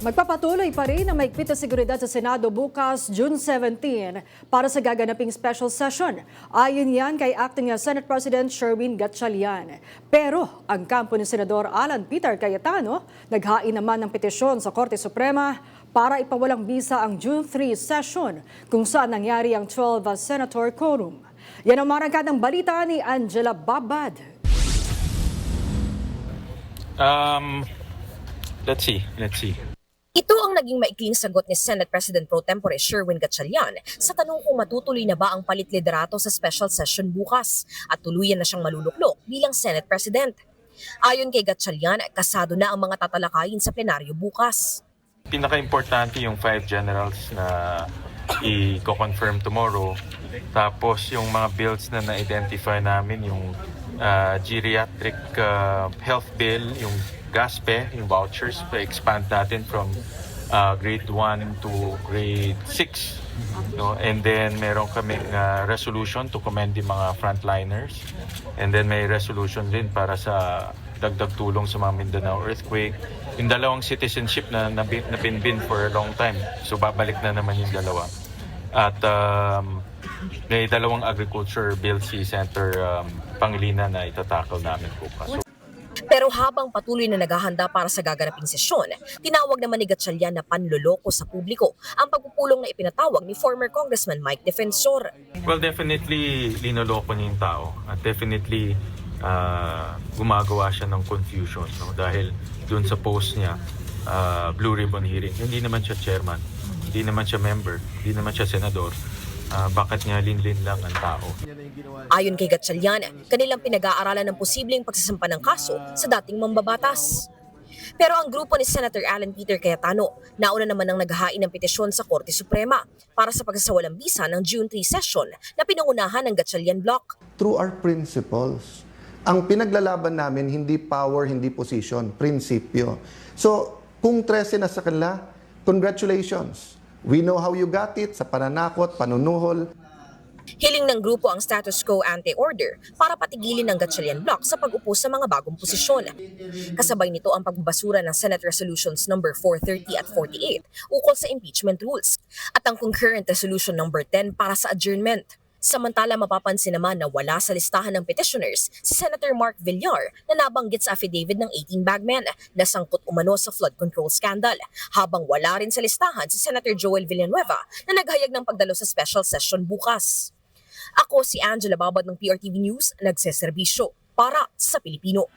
Magpapatuloy pa rin ang maigpit na seguridad sa Senado bukas, June 17, para sa gaganaping special session. Ayon yan kay Acting Senate President Sherwin Gatchalian. Pero ang kampo ni Senador Alan Peter Cayetano, naghain naman ng petisyon sa Korte Suprema para ipawalang bisa ang June 3 session kung saan nangyari ang 12 Senator quorum. Yan ang marangkadang balita ni Angela Babad. Let's see. Ito ang naging maikling sagot ni Senate President Pro Tempore Sherwin Gatchalian sa tanong kung matutuloy na ba ang palit liderato sa special session bukas at tuluyan na siyang maluluklok bilang Senate President. Ayon kay Gatchalian, kasado na ang mga tatalakayin sa plenaryo bukas. Pinaka-importante yung 5 generals na i-confirm tomorrow. Tapos yung mga bills na na-identify namin, yung geriatric health bill, yung GASPE, yung vouchers, pa-expand natin from grade 1 to grade 6. No? And then meron kaming resolution to commend yung mga frontliners. And then may resolution din para sa dagdag tulong sa mga Mindanao earthquake. Yung dalawang citizenship na nabinbin for a long time. So babalik na naman yung dalawa. At may dalawang agriculture bill si Senator Pangilinan na itatakal namin bukas. Pero habang patuloy na naghahanda para sa gaganaping sesyon, tinawag naman ni Gatchalian na panloloko sa publiko ang pagpupulong na ipinatawag ni former Congressman Mike Defensor. Well, definitely linoloko niya yung tao at definitely gumagawa siya ng confusion, no? Dahil dun sa post niya, Blue Ribbon Hearing, hindi naman siya chairman, hindi naman siya member, hindi naman siya senador. Bakit niya linlin lang ang tao? Ayon kay Gatchalian, kanilang pinag-aaralan ng posibleng pagsasampa ng kaso sa dating mambabatas. Pero ang grupo ni Senator Alan Peter Cayetano, nauna naman ang naghahain ng petisyon sa Korte Suprema para sa pagsasawalang bisa ng June 3 session na pinangunahan ng Gatchalian Bloc. Through our principles. Ang pinaglalaban namin, hindi power, hindi position, prinsipyo. So, kung 13 na sa kanila, congratulations. We know how you got it sa pananakot, panunuhol. Hiling ng grupo ang status quo ante-order para patigilin ng Gatchalian Bloc sa pag-upo sa mga bagong posisyon. Kasabay nito ang pagbabasura ng Senate Resolutions number 430 at 48 ukol sa impeachment rules at ang concurrent resolution number 10 para sa adjournment. Samantala mapapansin naman na wala sa listahan ng petitioners si Senator Mark Villar na nabanggit sa affidavit ng 18 bagmen na sangkot umano sa flood control scandal, habang wala rin sa listahan si Senator Joel Villanueva na naghayag ng pagdalo sa special session bukas. Ako si Angela Babad ng PRTV News, nagseserbisyo para sa Pilipino.